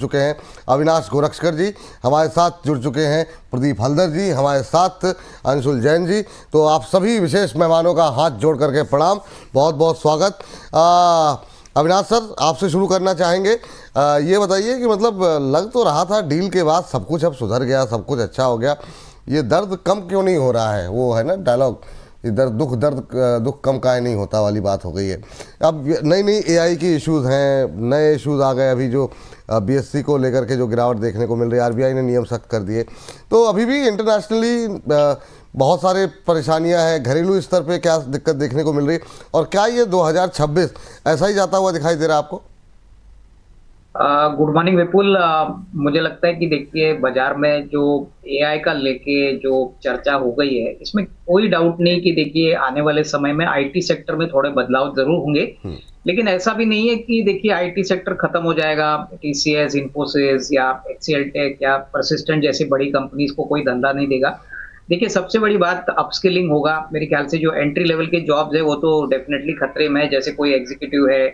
चुके हैं अविनाश गोरक्षकर जी, हमारे साथ जुड़ चुके हैं प्रदीप हल्दर जी, हमारे साथ अंशुल जैन जी। तो आप सभी विशेष मेहमानों का हाथ जोड़ करके प्रणाम, बहुत बहुत स्वागत। अविनाश सर, आपसे शुरू करना चाहेंगे। ये बताइए कि मतलब लग तो रहा था डील के बाद सब कुछ अब सुधर गया, सब कुछ अच्छा हो गया, ये दर्द कम क्यों नहीं हो रहा है? वो है ना डायलॉग, इधर दुख कम काहे नहीं होता वाली बात हो गई है। अब नई नई एआई की इश्यूज़ हैं, नए इश्यूज़ आ गए। अभी जो बीएससी को लेकर के जो गिरावट देखने को मिल रही है, आरबीआई ने नियम सख्त कर दिए, तो अभी भी इंटरनेशनली बहुत सारे परेशानियां हैं। घरेलू स्तर पे क्या दिक्कत देखने को मिल रही है, और क्या ये 2026 ऐसा ही जाता हुआ दिखाई दे रहा है आपको? गुड मॉर्निंग विपुल। मुझे लगता है कि देखिए, बाजार में जो एआई का लेके जो चर्चा हो गई है, इसमें कोई डाउट नहीं कि देखिए आने वाले समय में आईटी सेक्टर में थोड़े बदलाव जरूर होंगे। लेकिन ऐसा भी नहीं है कि देखिए आईटी सेक्टर खत्म हो जाएगा, टीसीएस, इन्फोसिस या एचसीएल टेक या परसिस्टेंट जैसी बड़ी कंपनीज को कोई धंधा नहीं देगा। देखिए, सबसे बड़ी बात अपस्किलिंग होगा। मेरे ख्याल से जो एंट्री लेवल के जॉब्स है वो तो डेफिनेटली खतरे में है, जैसे कोई एग्जीक्यूटिव है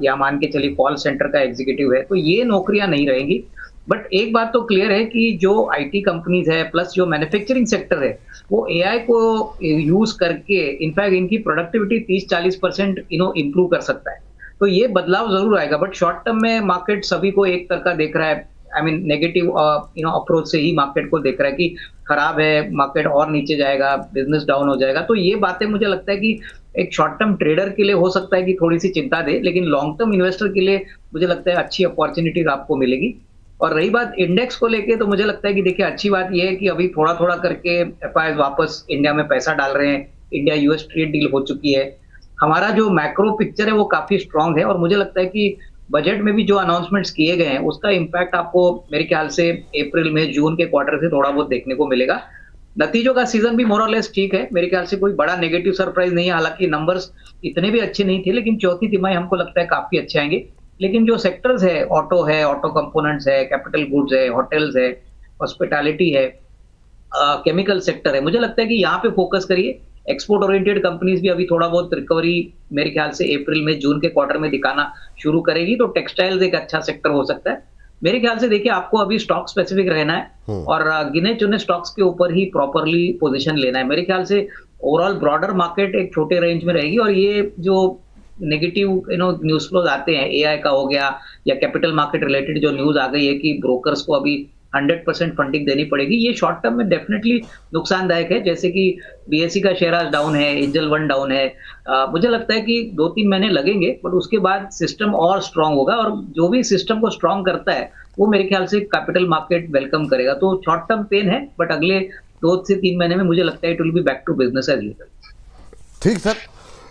या मान के चलिए कॉल सेंटर का एग्जीक्यूटिव है, तो ये नौकरियां नहीं रहेंगी। बट एक बात तो क्लियर है कि जो आईटी कंपनीज है प्लस जो मैन्युफैक्चरिंग सेक्टर है, वो एआई को यूज करके इनफैक्ट इनकी प्रोडक्टिविटी 30-40% इंप्रूव कर सकता है। तो ये बदलाव जरूर आएगा, बट शॉर्ट टर्म में मार्केट सभी को एक तरह देख रहा है। आई मीन नेगेटिव अप्रोच से ही मार्केट को देख रहा है कि खराब है, मार्केट और नीचे जाएगा, बिजनेस डाउन हो जाएगा। तो ये बातें मुझे लगता है कि एक शॉर्ट टर्म ट्रेडर के लिए हो सकता है कि थोड़ी सी चिंता दे, लेकिन लॉन्ग टर्म इन्वेस्टर के लिए मुझे लगता है अच्छी अपॉर्चुनिटीज आपको मिलेगी। और रही बात इंडेक्स को लेके, तो मुझे लगता है कि देखिए अच्छी बात यह है कि अभी थोड़ा थोड़ा करके एफआईआई वापस इंडिया में पैसा डाल रहे हैं। इंडिया यूएस ट्रेड डील हो चुकी है। हमारा जो मैक्रो पिक्चर है वो काफी स्ट्रांग है, और मुझे लगता है कि बजट में भी जो अनाउंसमेंट्स किए गए हैं उसका इंपैक्ट आपको मेरे ख्याल से अप्रैल में जून के क्वार्टर से थोड़ा बहुत देखने को मिलेगा। नतीजों का सीजन भी मोर और लेस ठीक है, मेरे ख्याल से कोई बड़ा नेगेटिव सरप्राइज नहीं है। हालांकि नंबर्स इतने भी अच्छे नहीं थे, लेकिन चौथी तिमाही हमको लगता है काफी अच्छे आएंगे। लेकिन जो सेक्टर्स है, ऑटो कंपोनेंट्स है, कैपिटल गुड्स है, होटल्स है, हॉस्पिटैलिटी है, केमिकल सेक्टर है, मुझे लगता है कि यहाँ पे फोकस करिए। एक्सपोर्ट ओरिएंटेड कंपनीज भी अभी थोड़ा बहुत रिकवरी मेरे ख्याल से अप्रैल में जून के क्वार्टर में दिखाना शुरू करेगी, तो टेक्सटाइल्स एक अच्छा सेक्टर हो सकता है मेरे ख्याल से। देखिए, आपको अभी स्टॉक स्पेसिफिक रहना है और गिने चुने स्टॉक्स के ऊपर ही प्रॉपरली पोजीशन लेना है। मेरे ख्याल से ओवरऑल ब्रॉडर मार्केट एक छोटे रेंज में रहेगी, और ये जो नेगेटिव न्यूज फ्लोज आते हैं, एआई का हो गया या कैपिटल मार्केट रिलेटेड जो न्यूज आ गई है कि ब्रोकर्स को अभी 100% फंडिंग देनी पड़ेगी, ये शॉर्ट टर्म में डेफिनेटली नुकसानदायक है। जैसे कि बीएससी का शेयर आज डाउन है, एंजल वन डाउन है। मुझे लगता है कि 2-3 महीने लगेंगे, बट उसके बाद सिस्टम और स्ट्रांग होगा, और जो भी सिस्टम को स्ट्रांग करता है वो मेरे ख्याल से कैपिटल मार्केट वेलकम करेगा। तो शॉर्ट टर्म पेन है, बट अगले 2 से 3 महीने में मुझे लगता है it will be back to business as usual. ठीक सर,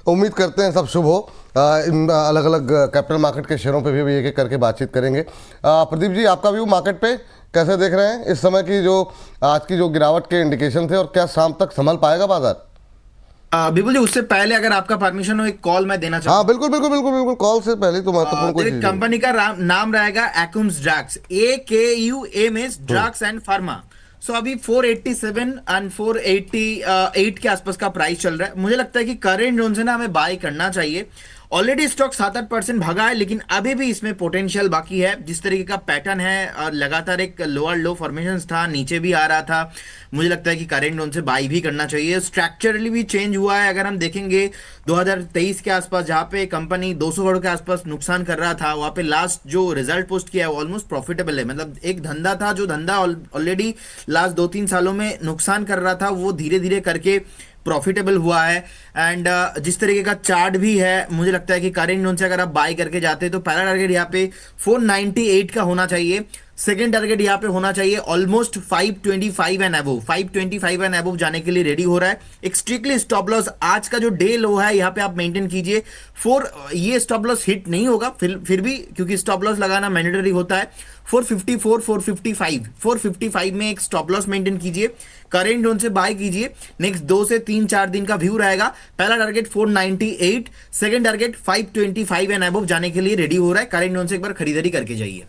उम्मीद करते हैं सब शुभ हो। इन अलग अलग कैपिटल मार्केट के शेयरों पे भी एक एक करके बातचीत करेंगे। प्रदीप जी, आपका व्यू मार्केट पे कैसे देख रहे हैं इस समय की जो आज की जो गिरावट के इंडिकेशन थे, और क्या शाम तक संभल पाएगा बाजार? बिल्कुल जी, उससे पहले अगर आपका परमिशन हो, एक कॉल मैं देना चाहूँ। हाँ बिल्कुल बिल्कुल बिल्कुल बिल्कुल, कॉल से पहले तो महत्वपूर्ण कोई चीज कंपनी का नाम रहेगा Akums drugs, AKUMS drugs and pharma. So अभी 487 एंड 488 के आसपास का प्राइस चल रहा है। मुझे लगता है कि करेंट जोन से ना हमें बाय करना चाहिए। ऑलरेडी स्टॉक 7-8% भागा है, लेकिन अभी भी इसमें पोटेंशियल बाकी है। जिस तरीके का पैटर्न है, लगातार एक लोअर लो फॉर्मेशन था, नीचे भी आ रहा था। मुझे लगता है कि करेंट जोन से बाई भी करना चाहिए। स्ट्रक्चरली भी चेंज हुआ है। अगर हम देखेंगे 2023 के आसपास, जहां पे कंपनी 200 करोड़ के आसपास नुकसान कर रहा था, वहां पे लास्ट जो रिजल्ट पोस्ट किया है ऑलमोस्ट प्रॉफिटेबल है। मतलब एक धंधा था, जो धंधा ऑलरेडी लास्ट 2-3 सालों में नुकसान कर रहा था, वो धीरे धीरे करके प्रॉफिटेबल हुआ है। एंड जिस तरीके का चार्ट भी है, मुझे लगता है कि करेंट जोन से अगर आप बाय करके जाते हैं तो पहला टारगेट यहाँ पे 498 का होना चाहिए। सेकंड टारगेट यहाँ पे होना चाहिए almost 525 and above. 525 and above जाने के लिए रेडी हो रहा है। एक स्ट्रिक्टली स्टॉप लॉस आज का जो डे लो है यहाँ पे आप मेंटेन कीजिए। ये स्टॉप लॉस हिट नहीं होगा फिर भी, क्योंकि स्टॉप लॉस लगाना मैंडेटरी होता है। 454 में एक स्टॉप लॉस मेंटेन कीजिए, करेंट जोन से बाय कीजिए। नेक्स्ट 2 से 3-4 दिन का व्यू रहेगा। पहला target 498, second target 525 and above जाने के लिए रेडी हो रहा है। करेंट जोन से एक बार खरीदारी करके जाइए।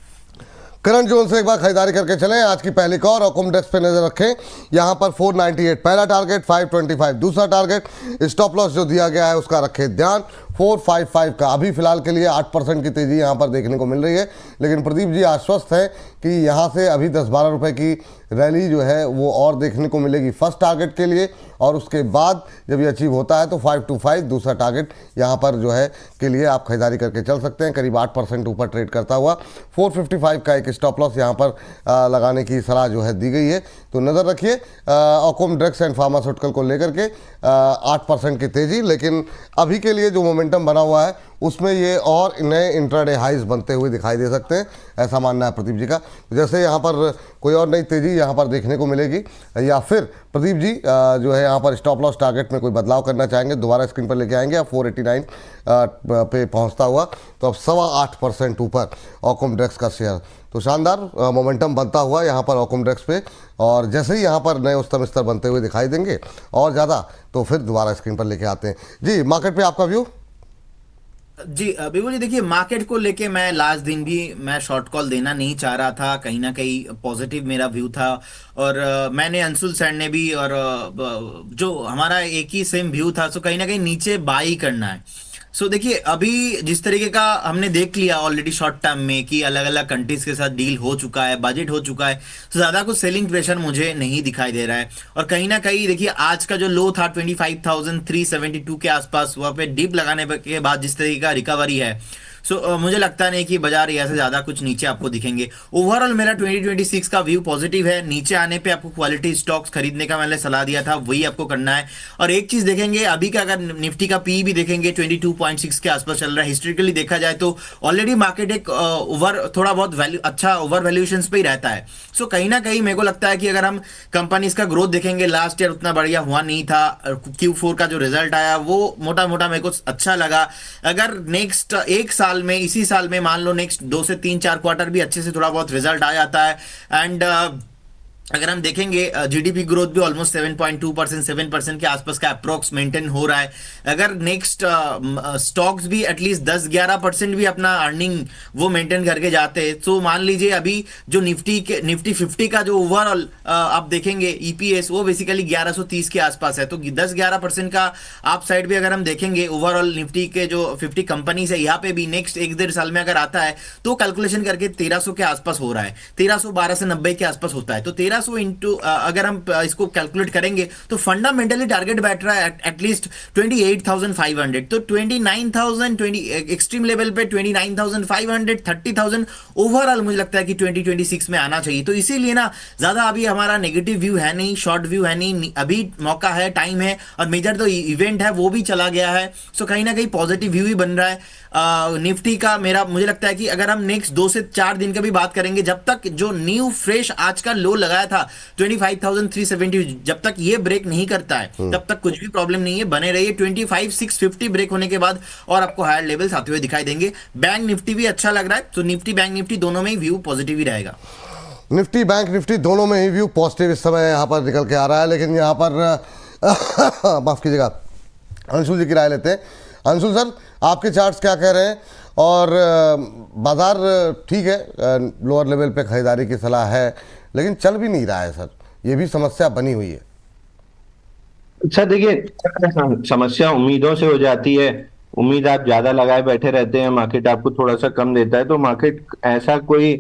करंट जोन से एक बार खरीदारी करके चलें। आज की पहली कॉल और हुकुम डेस्क पे नजर रखें। यहाँ पर 498 पहला टारगेट, 525 दूसरा टारगेट। स्टॉप लॉस जो दिया गया है उसका रखें ध्यान, 455 का। अभी फिलहाल के लिए 8% की तेज़ी यहाँ पर देखने को मिल रही है, लेकिन प्रदीप जी आश्वस्त हैं कि यहाँ से अभी 10-12 रुपए की रैली जो है वो और देखने को मिलेगी फर्स्ट टारगेट के लिए, और उसके बाद जब ये अचीव होता है तो 525 दूसरा टारगेट यहाँ पर जो है के लिए आप खरीदारी करके चल सकते हैं। करीब 8% ऊपर ट्रेड करता हुआ 455 का एक स्टॉप लॉस यहाँ पर लगाने की सलाह जो है दी गई है। तो नज़र रखिए ऑकोम ड्रग्स एंड फार्मास्यूटिकल को लेकर के 8% की तेज़ी, लेकिन अभी के लिए जो मोमेंटम बना हुआ है उसमें ये और नए इंट्राडे हाइज बनते हुए दिखाई दे सकते हैं, ऐसा मानना है प्रदीप जी का। जैसे यहाँ पर कोई और नई तेज़ी यहाँ पर देखने को मिलेगी या फिर प्रदीप जी जो है यहाँ पर स्टॉप लॉस टारगेट में कोई बदलाव करना चाहेंगे, दोबारा स्क्रीन पर लेके आएंगे, या 489 पे पहुँचता हुआ तो अब 8.25% ऊपर ऑकोम ड्रग्स का शेयर। तो शानदार मोमेंटम बनता हुआ यहाँ पर ऑकोम ड्रग्स पे, और जैसे ही यहाँ पर नए उच्चतम स्तर बनते हुए दिखाई देंगे और ज़्यादा तो फिर दोबारा स्क्रीन पर लेके आते हैं। जी मार्केट पे आपका व्यू? जी बिल्कुल जी, देखिए मार्केट को लेके मैं लास्ट दिन भी मैं शॉर्ट कॉल देना नहीं चाह रहा था, कहीं ना कहीं पॉजिटिव मेरा व्यू था, और मैंने अंशुल सर ने भी, और जो हमारा एक ही सेम व्यू था, सो कहीं ना कहीं नीचे बाई करना है। सो देखिए अभी जिस तरीके का हमने देख लिया ऑलरेडी शॉर्ट टर्म में कि अलग अलग कंट्रीज के साथ डील हो चुका है, बजट हो चुका है, तो ज्यादा कुछ सेलिंग प्रेशर मुझे नहीं दिखाई दे रहा है। और कहीं ना कहीं देखिए आज का जो लो था 25,372 के आसपास, वहां पे डिप लगाने के बाद जिस तरीके का रिकवरी है, सो मुझे लगता नहीं कि बाजार ऐसे ज्यादा कुछ नीचे आपको दिखेंगे। ओवरऑल मेरा 2026 का व्यू पॉजिटिव है। नीचे आने पे आपको क्वालिटी स्टॉक्स खरीदने का मैंने सलाह दिया था, वही आपको करना है। और एक चीज देखेंगे अभी का, अगर निफ्टी का पी भी देखेंगे 22.6 के आसपास चल रहा है। हिस्ट्रिकली देखा जाए तो ऑलरेडी मार्केट एक थोड़ा बहुत वैल्यू अच्छा ओवर वैल्यूएशन पे ही रहता है। सो कहीं ना कहीं मेरे को लगता है कि अगर हम कंपनीज का ग्रोथ देखेंगे, लास्ट ईयर उतना बढ़िया हुआ नहीं था, Q4 का जो रिजल्ट आया वो मोटा मोटा मेरे को अच्छा लगा। अगर नेक्स्ट एक साल में, इसी साल में मान लो नेक्स्ट 2 से 3-4 क्वार्टर भी अच्छे से थोड़ा बहुत रिजल्ट आ जाता है, एंड अगर हम देखेंगे जीडीपी ग्रोथ भी ऑलमोस्ट 7.2%, 7% के आसपास का अप्रोक्स मेंटेन हो रहा है। अगर नेक्स्ट स्टॉक्स भी एटलीस्ट 10-11% भी अपना अर्निंग वो मेंटेन करके जाते हैं, तो मान लीजिए अभी जो निफ्टी 50 का जो ओवरऑल आप देखेंगे ईपीएस, वो बेसिकली 1130 के आसपास है। तो 10-11% का आप साइड भी अगर हम देखेंगे ओवरऑल निफ्टी के जो 50 कंपनीज है, यहाँ पे भी नेक्स्ट 1-1.5 साल में अगर आता है तो कैलकुलेशन करके 1300 के आसपास हो रहा है, 1312 से 90 के आसपास होता है। तो 1300 इंटू अगर हम इसको कैलकुलेट करेंगे तो फंडामेंटली टारगेट बैठ रहा है एटलीस्ट 28,500। तो 29,000 एक्सट्रीम लेवल पे 29,500, 30,000 ओवरऑल मुझे लगता है कि 2026 में आना चाहिए। तो इसीलिए ना ज्यादा अभी हमारा नेगेटिव व्यू है नहीं, शॉर्ट व्यू है नहीं, अभी मौका है, टाइम है, और मेजर तो इवेंट है वो भी चला गया है। सो कहीं ना कहीं पॉजिटिव व्यू ही बन रहा है निफ्टी का। मेरा मुझे लगता है कि अगर हम नेक्स्ट 2 से 4 दिन का भी बात करेंगे, जब तक जो न्यू फ्रेश आज का लो लगाया था 25,370, जब तक ये ब्रेक नहीं करता है तब तक कुछ भी प्रॉब्लम नहीं है, बने रहिए। 25,650 ब्रेक होने के बाद और आपको हायर लेवल्स आते हुए दिखाई देंगे। बैंक निफ्टी भी अच्छा लग रहा है, तो निफ्टी बैंक निफ्टी दोनों में ही व्यू पॉजिटिव ही रहेगा। निफ्टी बैंक निफ्टी दोनों में ही व्यू पॉजिटिव इस समय यहाँ पर निकल के आ रहा है, लेकिन यहाँ पर माफ कीजिएगा, अंशुल जी की राय लेते हैं। अंशुल सर, आपके चार्ट्स क्या कह रहे हैं? और बाजार ठीक है, लोअर लेवल पे खरीदारी की सलाह है, लेकिन चल भी नहीं रहा है सर, ये भी समस्या बनी हुई है। अच्छा देखिए, समस्या उम्मीदों से हो जाती है। उम्मीद आप ज्यादा लगाए बैठे रहते हैं, मार्केट आपको थोड़ा सा कम देता है, तो मार्केट ऐसा कोई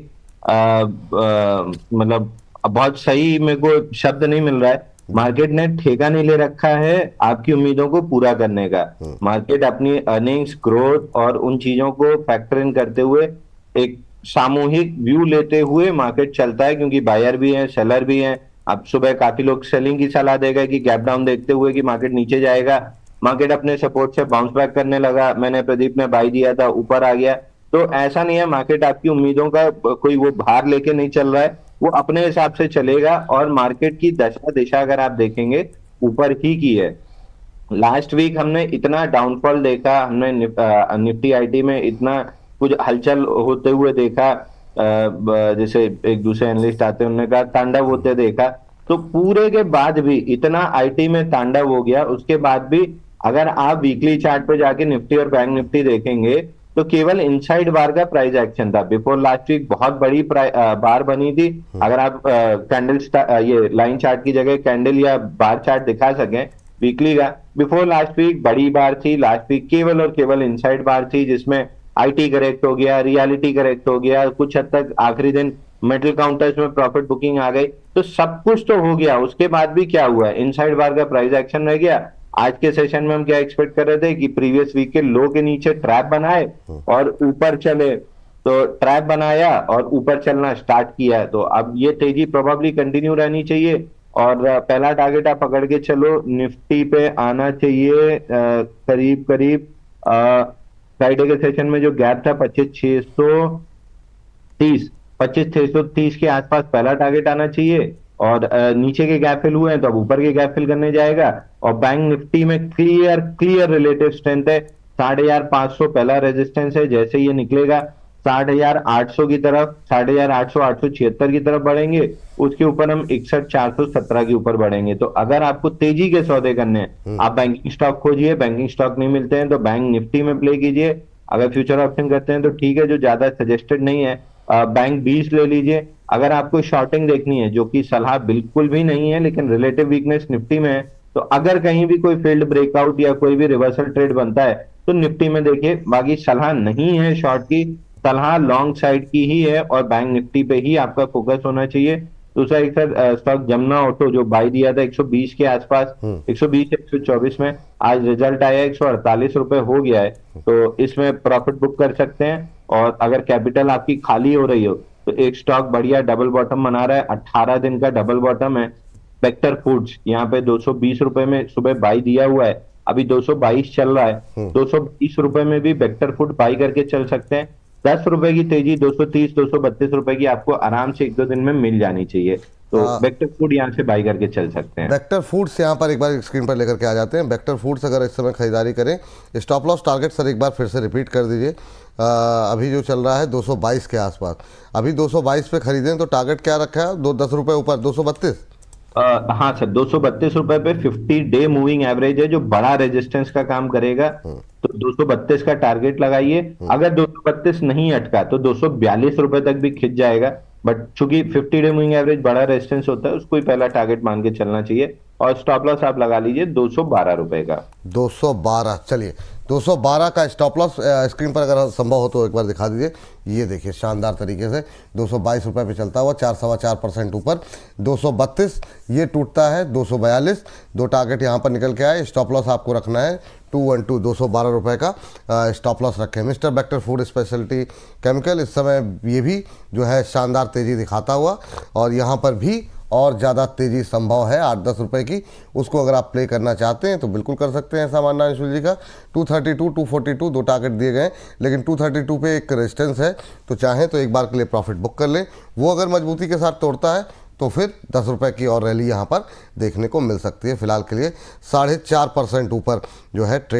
मतलब बहुत सही मेरे को शब्द नहीं मिल रहा है। मार्केट ने ठेका नहीं ले रखा है आपकी उम्मीदों को पूरा करने का। मार्केट अपनी अर्निंग्स ग्रोथ और उन चीजों को फैक्टर इन करते हुए एक सामूहिक व्यू लेते हुए मार्केट चलता है, क्योंकि बायर भी है, सेलर भी है। अब सुबह काफी लोग सेलिंग की सलाह देगा कि गैप डाउन देखते हुए कि मार्केट नीचे जाएगा, मार्केट अपने सपोर्ट से बाउंस बैक करने लगा। मैंने प्रदीप ने बाई दिया था, ऊपर आ गया। तो ऐसा नहीं है, मार्केट आपकी उम्मीदों का कोई वो भार लेके नहीं चल रहा है, वो अपने हिसाब से चलेगा। और मार्केट की दशा दिशा अगर आप देखेंगे ऊपर ही की है। लास्ट वीक हमने इतना डाउनफॉल देखा, हमने निफ्टी आईटी में इतना कुछ हलचल होते हुए देखा, जैसे एक दूसरे एनालिस्ट आते हैं उन्होंने कहा तांडव होते देखा। तो पूरे के बाद भी इतना आईटी में तांडव हो गया, उसके बाद भी अगर आप वीकली चार्ट पे जाके निफ्टी और बैंक निफ्टी देखेंगे तो केवल इनसाइड बार का प्राइस एक्शन था। बिफोर लास्ट वीक बहुत बड़ी बार बनी थी। अगर आप कैंडल ये लाइन चार्ट की जगह कैंडल या बार चार्ट दिखा सकें, वीकली का। बिफोर लास्ट वीक बड़ी बार थी, लास्ट वीक केवल और केवल इनसाइड बार थी, जिसमें आईटी करेक्ट हो गया, रियलिटी करेक्ट हो गया, कुछ हद तक आखिरी दिन मेटल काउंटर्स में प्रॉफिट बुकिंग आ गई। तो सब कुछ तो हो गया, उसके बाद भी क्या हुआ है, इनसाइड बार का प्राइस एक्शन रह गया। आज के सेशन में हम क्या एक्सपेक्ट कर रहे थे कि प्रीवियस वीक के लो के नीचे ट्रैप बनाए और ऊपर चले, तो ट्रैप बनाया और ऊपर चलना स्टार्ट किया है। तो अब ये तेजी प्रोबेबली कंटिन्यू रहनी चाहिए और पहला टारगेट आप पकड़ के चलो, निफ्टी पे आना चाहिए करीब करीब फ्राइडे के सेशन में जो गैप था 25,630 के आसपास पहला टारगेट आना चाहिए। और नीचे के गैप फिल हुए हैं तो अब ऊपर के गैप फिल करने जाएगा। और बैंक निफ्टी में क्लियर रिलेटिव स्ट्रेंथ है, 8,500 पहला रेजिस्टेंस है, जैसे ये निकलेगा 8,800 की तरफ, 8,800 876 की तरफ बढ़ेंगे, उसके ऊपर हम 61,417 के ऊपर बढ़ेंगे। तो अगर आपको तेजी के सौदे करने हैं, आप बैंकिंग स्टॉक खोजिए, बैंकिंग स्टॉक नहीं मिलते हैं तो बैंक निफ्टी में प्ले कीजिए। अगर फ्यूचर ऑप्शन करते हैं तो ठीक है, जो ज्यादा सजेस्टेड नहीं है बैंक 20 ले लीजिए। अगर आपको शॉर्टिंग देखनी है, जो कि सलाह बिल्कुल भी नहीं है, लेकिन रिलेटिव वीकनेस निफ्टी में है, तो अगर कहीं भी कोई फील्ड ब्रेकआउट या कोई भी रिवर्सल ट्रेड बनता है तो निफ्टी में देखिए। बाकी सलाह नहीं है शॉर्ट की, सलाह लॉन्ग साइड की ही है और बैंक निफ्टी पे ही आपका फोकस होना चाहिए। दूसरा एक सर स्टॉक जमुना ऑटो जो बाई दिया था 120 के आसपास, 120 124 में, आज रिजल्ट आया 148 रुपए हो गया है, तो इसमें प्रॉफिट बुक कर सकते हैं। और अगर कैपिटल आपकी खाली हो रही हो तो एक स्टॉक बढ़िया डबल बॉटम बना रहा है, 18 दिन का डबल बॉटम है, वेक्टर फूड्स। यहाँ पे 220 रुपए में सुबह बाई दिया हुआ है, अभी 222 चल रहा है, 220 रुपए में भी वेक्टर फूड बाई करके चल सकते हैं। 10 रुपए की तेजी 230 232 रुपए की आपको आराम से 1-2 दिन में मिल जानी चाहिए। तो वेक्टर फूड यहाँ से बाई करके चल सकते हैं। वेक्टर फूड्स यहाँ पर एक बार स्क्रीन पर लेकर के आ जाते हैं। वेक्टर फूड्स अगर इस समय खरीदारी करें, स्टॉप लॉस टारगेट सर एक बार फिर से रिपीट कर दीजिए। अभी जो चल रहा है 222 के आसपास, अभी 222 पे खरीदें तो टारगेट क्या रखा है, 10 रुपए ऊपर 232। हाँ सर, 232 रुपए पे 50 डे मूविंग एवरेज है जो बड़ा रेजिस्टेंस का काम करेगा, तो 232 का टारगेट लगाइए। अगर 232 नहीं अटका तो 242 रुपए तक भी खिंच जाएगा, बट चूंकि 50 डे मूविंग एवरेज बड़ा रेजिस्टेंस होता है, उसको ही पहला टारगेट मान के चलना चाहिए। और स्टॉप लॉस आप लगा लीजिए 212 रुपए का। 212, चलिए 212 का स्टॉप लॉस स्क्रीन पर अगर संभव हो तो एक बार दिखा दीजिए। ये देखिए शानदार तरीके से 222 रुपये पे चलता हुआ 4.25% ऊपर, 232 ये टूटता है, 242 दो टारगेट यहाँ पर निकल के आए। स्टॉप लॉस आपको रखना है 212 212 रुपये का स्टॉप लॉस रखें। Mister vector food speciality chemical इस समय ये भी जो है शानदार तेज़ी दिखाता हुआ, और यहाँ पर भी और ज़्यादा तेज़ी संभव है 8-10 रुपए की, उसको अगर आप प्ले करना चाहते हैं तो बिल्कुल कर सकते हैं। ऐसा मानना है अंशुल जी का। 232 242 दो टारगेट दिए गए, लेकिन 232 पे एक रेजिस्टेंस है, तो चाहें तो एक बार के लिए प्रॉफिट बुक कर लें। वो अगर मजबूती के साथ तोड़ता है तो फिर 10 रुपये की और रैली यहाँ पर देखने को मिल सकती है। फिलहाल के लिए 4.5% ऊपर जो है ट्रेड